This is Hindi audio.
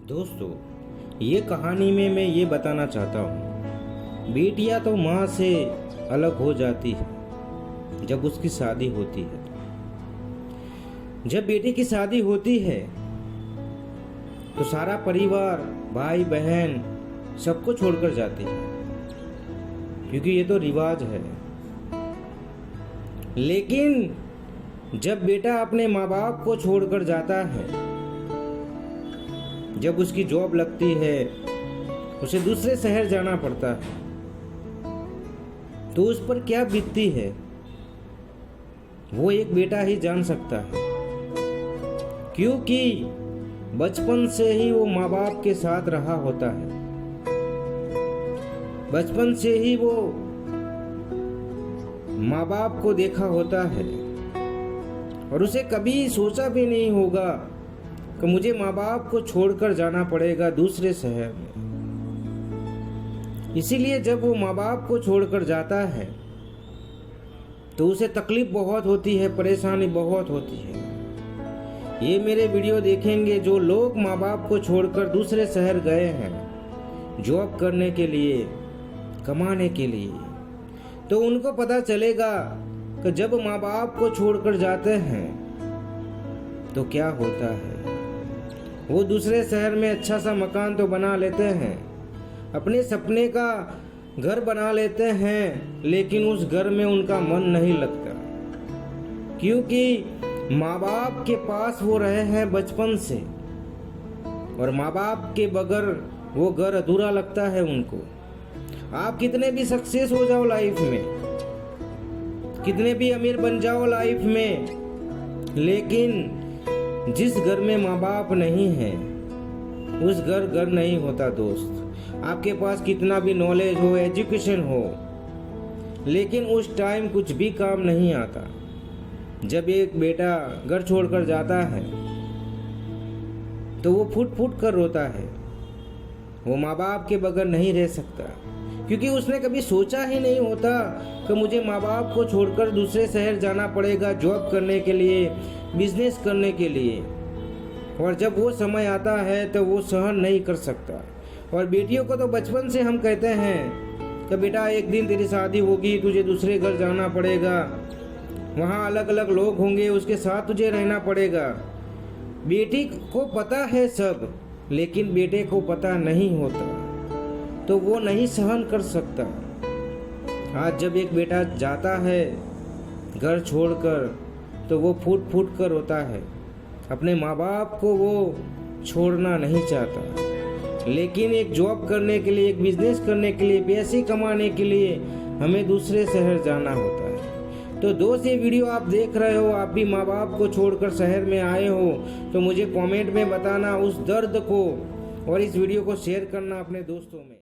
दोस्तों, ये कहानी में मैं ये बताना चाहता हूँ, बेटियाँ तो माँ से अलग हो जाती है जब उसकी शादी होती है। जब बेटी की शादी होती है तो सारा परिवार, भाई बहन सबको छोड़कर जाती है, क्योंकि ये तो रिवाज है। लेकिन जब बेटा अपने माँ बाप को छोड़कर जाता है, जब उसकी जॉब लगती है, उसे दूसरे शहर जाना पड़ता है, तो उस पर क्या बीतती है वो एक बेटा ही जान सकता है। क्योंकि बचपन से ही वो माँ बाप के साथ रहा होता है, बचपन से ही वो माँ बाप को देखा होता है, और उसे कभी सोचा भी नहीं होगा कि मुझे माँ बाप को छोड़कर जाना पड़ेगा दूसरे शहर में। इसीलिए जब वो माँ बाप को छोड़कर जाता है तो उसे तकलीफ बहुत होती है, परेशानी बहुत होती है। ये मेरे वीडियो देखेंगे जो लोग माँ बाप को छोड़कर दूसरे शहर गए हैं जॉब करने के लिए, कमाने के लिए, तो उनको पता चलेगा कि जब माँ बाप को छोड़कर जाते हैं तो क्या होता है। वो दूसरे शहर में अच्छा सा मकान तो बना लेते हैं, अपने सपने का घर बना लेते हैं, लेकिन उस घर में उनका मन नहीं लगता, क्योंकि माँ बाप के पास वो रहे हैं बचपन से, और माँ बाप के बगैर वो घर अधूरा लगता है उनको। आप कितने भी सक्सेस हो जाओ लाइफ में, कितने भी अमीर बन जाओ लाइफ में, लेकिन जिस घर में माँ बाप नहीं है उस घर नहीं होता दोस्त। आपके पास कितना भी नॉलेज हो, एजुकेशन हो, लेकिन उस टाइम कुछ भी काम नहीं आता। जब एक बेटा घर छोड़कर जाता है तो वो फुट फुट कर रोता है। वो माँ बाप के बगैर नहीं रह सकता, क्योंकि उसने कभी सोचा ही नहीं होता कि मुझे माँ बाप को छोड़कर दूसरे शहर जाना पड़ेगा जॉब करने के लिए, बिजनेस करने के लिए। और जब वो समय आता है तो वो सहन नहीं कर सकता। और बेटियों को तो बचपन से हम कहते हैं कि बेटा एक दिन तेरी शादी होगी, तुझे दूसरे घर जाना पड़ेगा, वहाँ अलग अलग लोग होंगे, उसके साथ तुझे रहना पड़ेगा। बेटी को पता है सब, लेकिन बेटे को पता नहीं होता, तो वो नहीं सहन कर सकता। आज जब एक बेटा जाता है घर छोड़कर तो वो फूट फूट कर रोता है। अपने माँ बाप को वो छोड़ना नहीं चाहता, लेकिन एक जॉब करने के लिए, एक बिजनेस करने के लिए, पैसे कमाने के लिए हमें दूसरे शहर जाना होता है। तो दोस्त, ये वीडियो आप देख रहे हो, आप भी माँ बाप को छोड़कर शहर में आए हो, तो मुझे कमेंट में बताना उस दर्द को, और इस वीडियो को शेयर करना अपने दोस्तों में।